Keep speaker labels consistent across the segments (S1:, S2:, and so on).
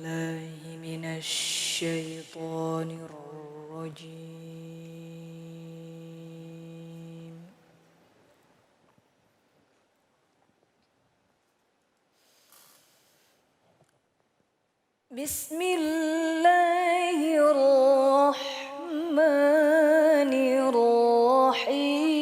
S1: بالله من الشيطان الرجيم بسم الله الرحمن الرحيم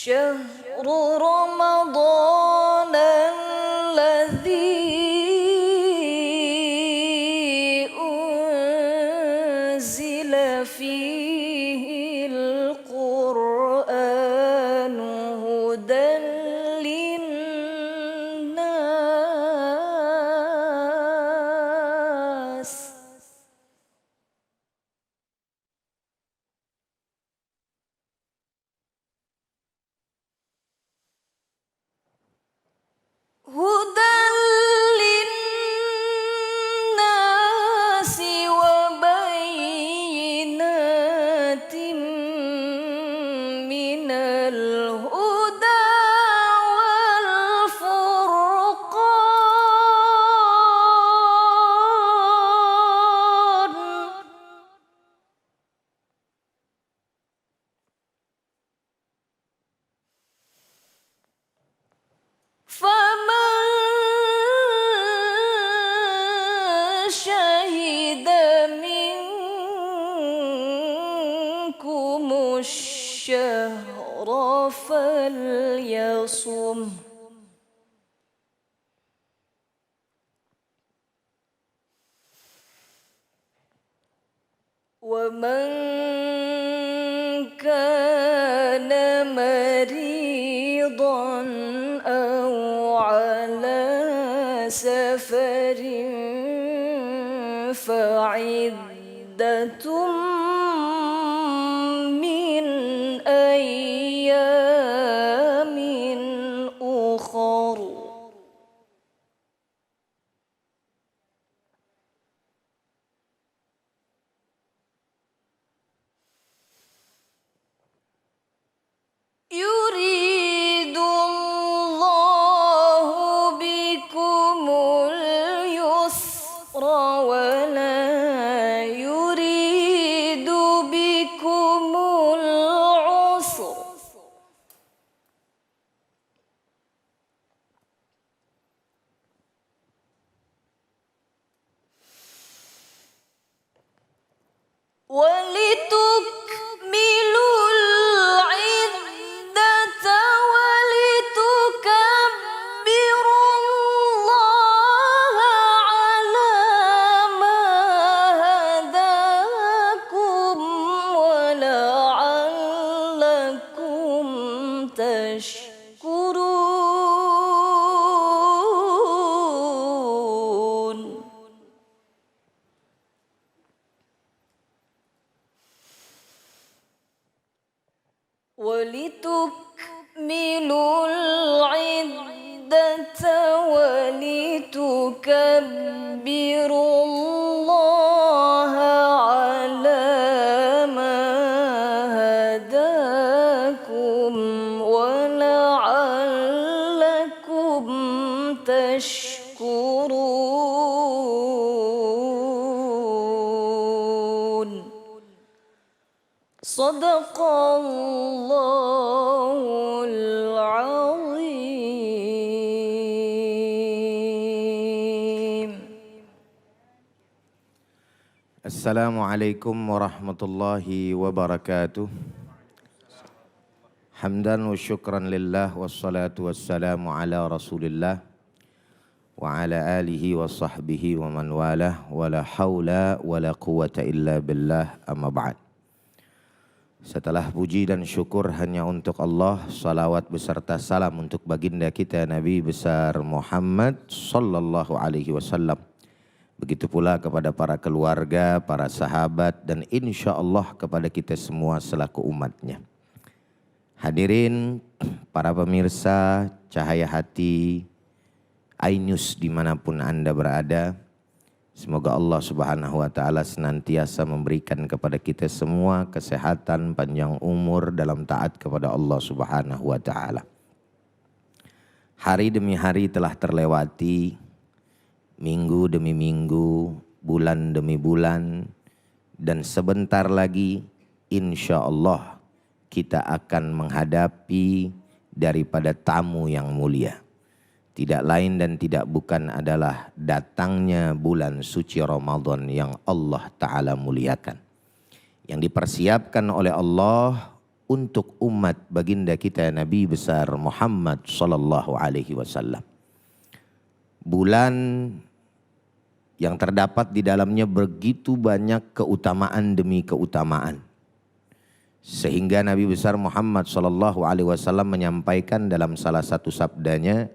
S1: شهر رمضان الذي أنزل فيه القرآن هدى للناس وبينات من الهدى والفرقان فمن شهد منكم الشهر فليصم ومن كان مريضا أو على سفر فعدة من أيام أخر يريد الله بكم اليسر ولا يريد بكم العسر ولتكملوا العدة ولتكبروا الله على ما هداكم ولعلكم تشكرون ولتكملوا العدة ولتكبروا الله على ما هداكم ولعلكم تشكرون صدق الله العظيم.
S2: Assalamualaikum warahmatullahi wabarakatuh. Hamdan wa syukran lillah wassalatu wassalamu ala rasulillah wa ala alihi wa sahbihi wa man walah wa la hawla wa la quwata illa billah amma ba'd. Setelah puji dan syukur hanya untuk Allah, salawat beserta salam untuk baginda kita Nabi besar Muhammad sallallahu alaihi wasallam. Begitu pula kepada para keluarga, para sahabat dan insya Allah kepada kita semua selaku umatnya. Hadirin para pemirsa Cahaya Hati iNews dimanapun Anda berada, Semoga Allah Subhanahu wa taala senantiasa memberikan kepada kita semua kesehatan, panjang umur dalam taat kepada Allah Subhanahu wa taala. Hari demi hari telah terlewati, minggu demi minggu, bulan demi bulan, dan sebentar lagi insya Allah kita akan menghadapi daripada tamu yang mulia. Tidak lain dan tidak bukan adalah datangnya bulan suci Ramadan yang Allah Ta'ala muliakan. Yang dipersiapkan oleh Allah untuk umat baginda kita Nabi besar Muhammad sallallahu alaihi wasallam. Bulan yang terdapat di dalamnya begitu banyak keutamaan demi keutamaan. Sehingga Nabi besar Muhammad sallallahu alaihi wasallam menyampaikan dalam salah satu sabdanya,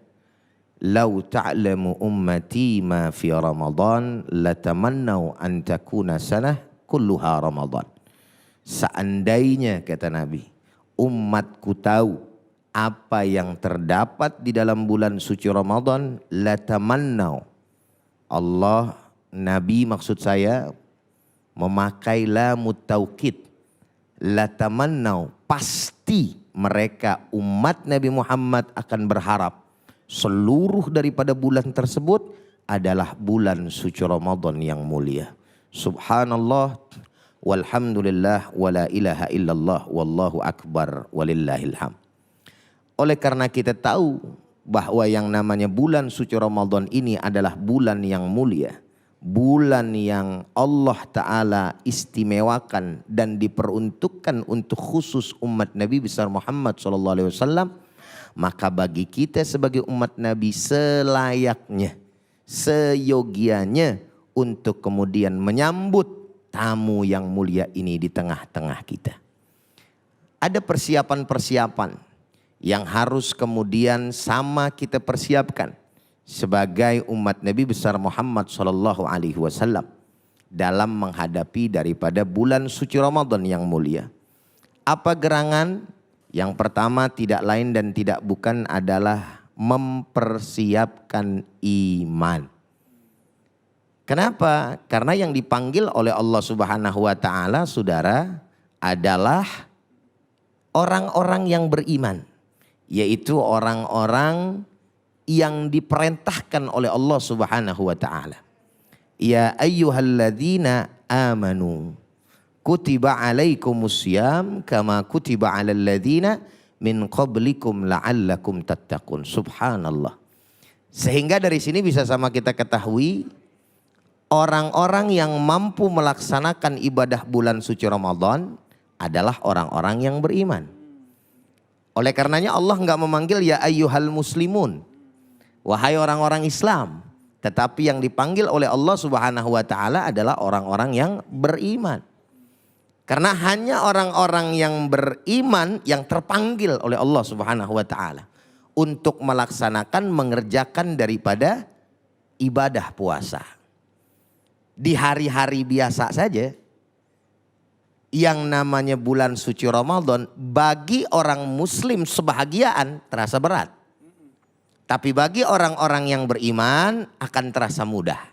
S2: "Lau ta'lamu ummati ma fi Ramadan latamannau an takuna sanah kulluha Ramadan." Seandainya kata Nabi, umatku tahu apa yang terdapat di dalam bulan suci Ramadan, latamannau. Allah, Nabi maksud saya memakai lamut taukid. Latamannau, pasti mereka umat Nabi Muhammad akan berharap seluruh daripada bulan tersebut adalah bulan suci Ramadan yang mulia. Subhanallah, walhamdulillah, wala ilaha illallah, wallahu akbar, walillahil hamd. Oleh karena kita tahu bahwa yang namanya bulan suci Ramadan ini adalah bulan yang mulia, bulan yang Allah Ta'ala istimewakan dan diperuntukkan untuk khusus umat Nabi besar Muhammad SAW, maka bagi kita sebagai umat Nabi selayaknya, seyogianya untuk kemudian menyambut tamu yang mulia ini di tengah-tengah kita. Ada persiapan-persiapan yang harus kemudian sama kita persiapkan sebagai umat Nabi besar Muhammad sallallahu alaihi wasallam dalam menghadapi daripada bulan suci Ramadan yang mulia. Apa gerangan? Yang pertama tidak lain dan tidak bukan adalah mempersiapkan iman. Kenapa? Karena yang dipanggil oleh Allah Subhanahu wa taala, saudara, adalah orang-orang yang beriman. Yaitu orang-orang yang diperintahkan oleh Allah Subhanahu wa taala. Ya ayyuhalladzina amanu kutiba alaikumussyam kama kutiba alal ladzina min qablikum la'allakum tattaqun. Subhanallah. Sehingga dari sini bisa sama kita ketahui orang-orang yang mampu melaksanakan ibadah bulan suci Ramadan adalah orang-orang yang beriman. Oleh karenanya Allah enggak memanggil ya ayyuhal muslimun, wahai orang-orang Islam. Tetapi yang dipanggil oleh Allah Subhanahu wa taala adalah orang-orang yang beriman. Karena hanya orang-orang yang beriman yang terpanggil oleh Allah Subhanahu wa taala untuk melaksanakan, mengerjakan daripada ibadah puasa. Di hari-hari biasa saja, yang namanya bulan suci Ramadan bagi orang muslim sebahagiaan terasa berat. Tapi bagi orang-orang yang beriman akan terasa mudah.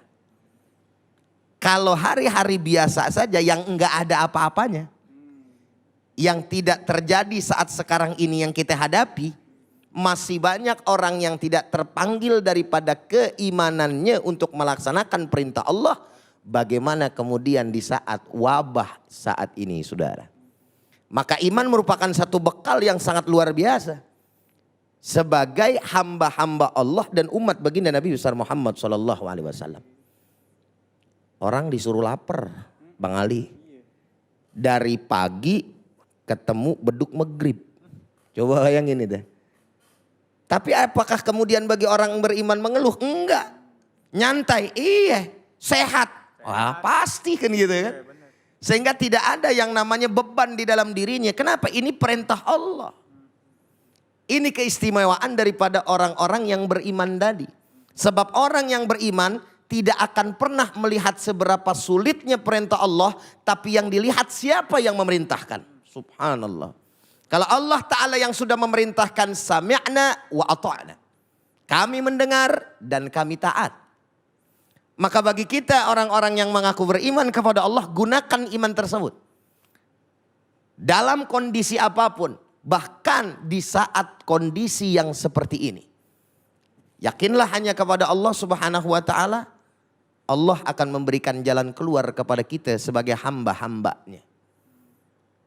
S2: Kalau hari-hari biasa saja yang enggak ada apa-apanya, yang tidak terjadi saat sekarang ini yang kita hadapi, masih banyak orang yang tidak terpanggil daripada keimanannya untuk melaksanakan perintah Allah. Bagaimana kemudian di saat wabah saat ini, saudara? Maka iman merupakan satu bekal yang sangat luar biasa sebagai hamba-hamba Allah dan umat baginda Nabi besar Muhammad SAW. Orang disuruh lapar, Bang Ali, dari pagi ketemu beduk maghrib. Coba bayangin itu. Tapi apakah kemudian bagi orang beriman mengeluh? Enggak. Nyantai, iya. Sehat. Wah, pasti kan gitu kan. Sehingga tidak ada yang namanya beban di dalam dirinya. Kenapa? Ini perintah Allah. Ini keistimewaan daripada orang-orang yang beriman tadi. Sebab orang yang beriman tidak akan pernah melihat seberapa sulitnya perintah Allah. Tapi yang dilihat siapa yang memerintahkan. Subhanallah. Kalau Allah Ta'ala yang sudah memerintahkan sami'na wa ata'na. Kami mendengar dan kami taat. Maka bagi kita orang-orang yang mengaku beriman kepada Allah, gunakan iman tersebut. Dalam kondisi apapun, bahkan di saat kondisi yang seperti ini. Yakinlah hanya kepada Allah Subhanahu wa ta'ala. Allah akan memberikan jalan keluar kepada kita sebagai hamba-hambanya.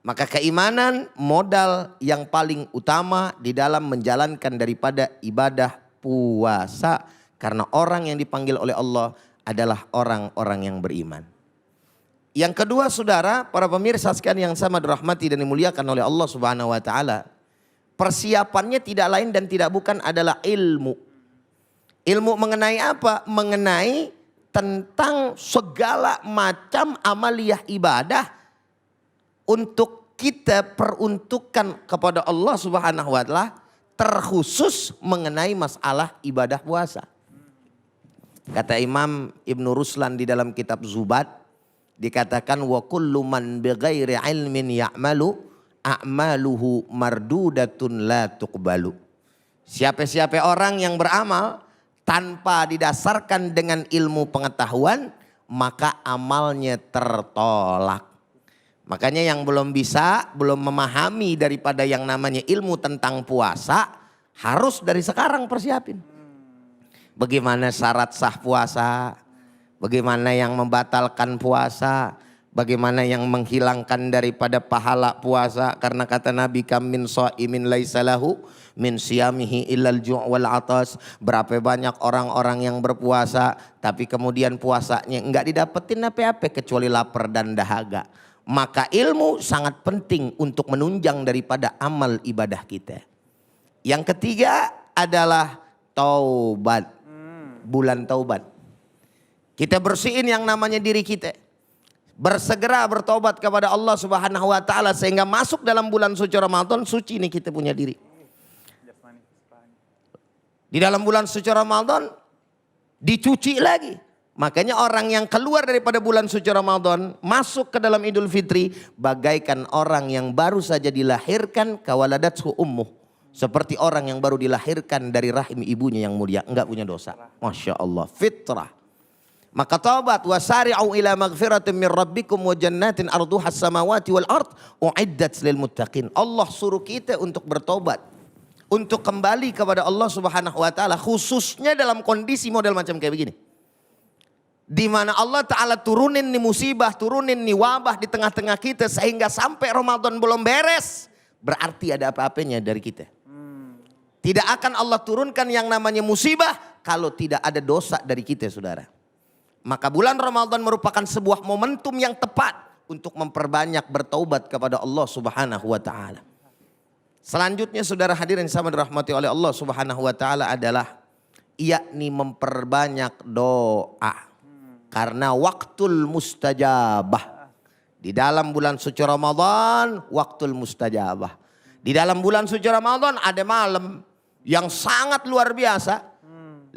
S2: Maka keimanan modal yang paling utama di dalam menjalankan daripada ibadah puasa. Karena orang yang dipanggil oleh Allah adalah orang-orang yang beriman. Yang kedua saudara, para pemirsa sekalian yang sama dirahmati dan dimuliakan oleh Allah Subhanahu wa ta'ala. Persiapannya tidak lain dan tidak bukan adalah ilmu. Ilmu mengenai apa? Mengenai tentang segala macam amaliyah ibadah untuk kita peruntukkan kepada Allah Subhanahu wa ta'ala, terkhusus mengenai masalah ibadah puasa. Kata Imam Ibn Ruslan di dalam kitab Zubat, dikatakan wa kullu man bighairi ilmin ya'malu a'maluhu mardudatun la tuqbalu. Siapa-siapa orang yang beramal tanpa didasarkan dengan ilmu pengetahuan, maka amalnya tertolak. Makanya yang belum bisa, belum memahami daripada yang namanya ilmu tentang puasa, harus dari sekarang persiapin. Bagaimana syarat sah puasa, bagaimana yang membatalkan puasa, bagaimana yang menghilangkan daripada pahala puasa. Karena kata Nabi, kam min shaimin laisa lahu min siyamihi illal ju' wal atas. Berapa banyak orang-orang yang berpuasa tapi kemudian puasanya enggak didapetin apa-apa kecuali lapar dan dahaga. Maka ilmu sangat penting untuk menunjang daripada amal ibadah kita. Yang ketiga adalah taubat. Bulan taubat. Kita bersihin yang namanya diri kita. Bersegera bertobat kepada Allah Subhanahu wa ta'ala sehingga masuk dalam bulan suci Ramadan, suci nih kita punya diri. Di dalam bulan suci Ramadan dicuci lagi. Makanya orang yang keluar daripada bulan suci Ramadan masuk ke dalam Idul Fitri bagaikan orang yang baru saja dilahirkan, kawaladathu ummuh. Seperti orang yang baru dilahirkan dari rahim ibunya yang mulia, enggak punya dosa. Masya Allah, fitrah. Maka taubat, wasari'u ila maghfiratin min rabbikum wa jannatin arduhas samawati wal ard uiddat lil muttaqin. Allah suruh kita untuk bertobat, untuk kembali kepada Allah Subhanahu wa ta'ala, khususnya dalam kondisi model macam kayak begini. Di mana Allah Ta'ala turunin nih musibah, turunin nih wabah di tengah-tengah kita sehingga sampai Ramadan belum beres. Berarti ada apa-apanya dari kita. Tidak akan Allah turunkan yang namanya musibah kalau tidak ada dosa dari kita saudara. Maka bulan Ramadan merupakan sebuah momentum yang tepat untuk memperbanyak bertaubat kepada Allah Subhanahu wa ta'ala. Selanjutnya saudara hadirin sama dirahmati oleh Allah Subhanahu wa ta'ala adalah yakni memperbanyak doa. Karena waktul mustajabah. Di dalam bulan suci Ramadan waktul mustajabah. Di dalam bulan suci Ramadan ada malam yang sangat luar biasa.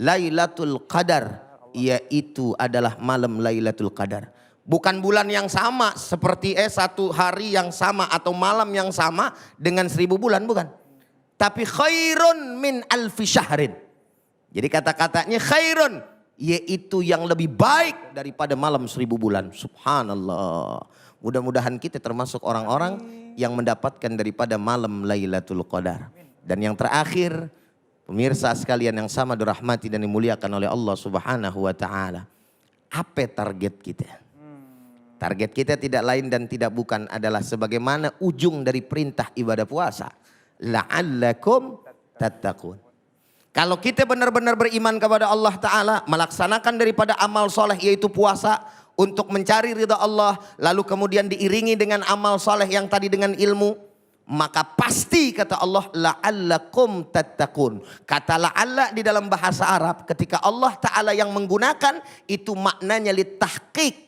S2: Lailatul Qadar. Yaitu adalah malam Lailatul Qadar. Bukan bulan yang sama seperti satu hari yang sama atau malam yang sama dengan 1000 bulan. Bukan. Tapi khairun min alfi syahrin. Jadi kata-katanya khairun. Yaitu yang lebih baik daripada malam 1000 bulan. Subhanallah. Mudah-mudahan kita termasuk orang-orang yang mendapatkan daripada malam Lailatul Qadar. Dan yang terakhir, pemirsa sekalian yang sama dirahmati dan dimuliakan oleh Allah Subhanahu wa ta'ala. Apa target kita? Target kita tidak lain dan tidak bukan adalah sebagaimana ujung dari perintah ibadah puasa. La'allakum tattaqun. Kalau kita benar-benar beriman kepada Allah Ta'ala, melaksanakan daripada amal soleh yaitu puasa untuk mencari ridha Allah, lalu kemudian diiringi dengan amal soleh yang tadi dengan ilmu, maka pasti kata Allah la'allakum tattaqun. Kata la'alla di dalam bahasa Arab ketika Allah Ta'ala yang menggunakan itu maknanya litahqiq.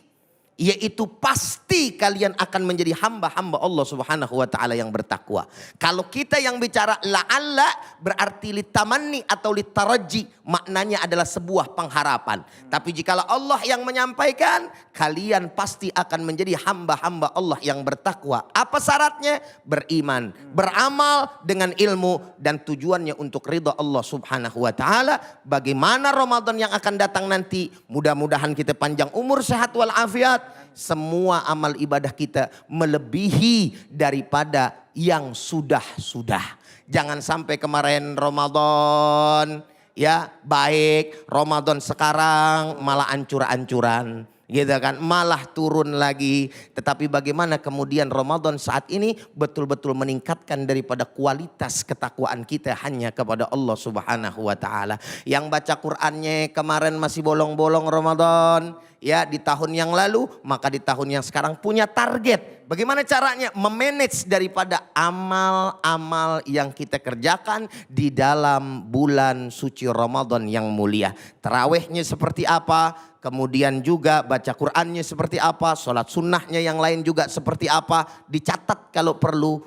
S2: yaitu pasti kalian akan menjadi hamba-hamba Allah Subhanahu wa taala yang bertakwa. Kalau kita yang bicara la'alla berarti litamanni atau litaraji, maknanya adalah sebuah pengharapan. Tapi jikalau Allah yang menyampaikan, kalian pasti akan menjadi hamba-hamba Allah yang bertakwa. Apa syaratnya? Beriman, beramal dengan ilmu, dan tujuannya untuk ridha Allah Subhanahu wa taala. Bagaimana Ramadan yang akan datang nanti? Mudah-mudahan kita panjang umur, sehat walafiat. Semua amal ibadah kita melebihi daripada yang sudah-sudah. Jangan sampai kemarin Ramadan ya baik, Ramadan sekarang malah ancur-ancuran. Gitu kan, malah turun lagi. Tetapi bagaimana kemudian Ramadan saat ini betul-betul meningkatkan daripada kualitas ketakwaan kita hanya kepada Allah Subhanahu wa taala. Yang baca Qur'annya kemarin masih bolong-bolong Ramadan, ya di tahun yang lalu, maka di tahun yang sekarang punya target. Bagaimana caranya memanage daripada amal-amal yang kita kerjakan di dalam bulan suci Ramadan yang mulia. Tarawihnya seperti apa? Kemudian juga baca Qur'annya seperti apa? Sholat sunnahnya yang lain juga seperti apa? Dicatat kalau perlu.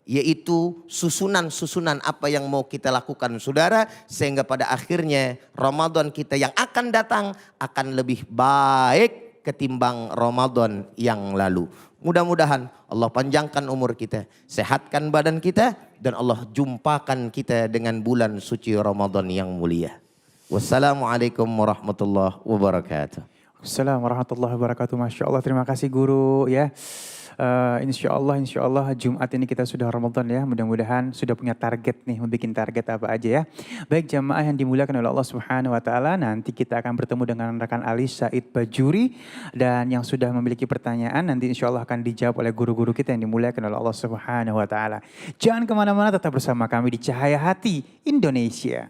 S2: Yaitu susunan-susunan apa yang mau kita lakukan saudara. Sehingga pada akhirnya Ramadan kita yang akan datang akan lebih baik ketimbang Ramadan yang lalu. Mudah-mudahan Allah panjangkan umur kita, sehatkan badan kita, dan Allah jumpakan kita dengan bulan suci Ramadan yang mulia. Wassalamualaikum warahmatullahi wabarakatuh.
S3: Assalamualaikum warahmatullahi wabarakatuh. Masya Allah, terima kasih guru ya. Insya Allah Jumat ini kita sudah Ramadan ya. Mudah-mudahan sudah punya target nih, membuat target apa aja ya. Baik jamaah yang dimuliakan oleh Allah Subhanahu wa taala, nanti kita akan bertemu dengan rekan Ali Said Bajuri, dan yang sudah memiliki pertanyaan nanti insya Allah akan dijawab oleh guru-guru kita yang dimuliakan oleh Allah Subhanahu wa taala. Jangan kemana-mana, tetap bersama kami di Cahaya Hati Indonesia.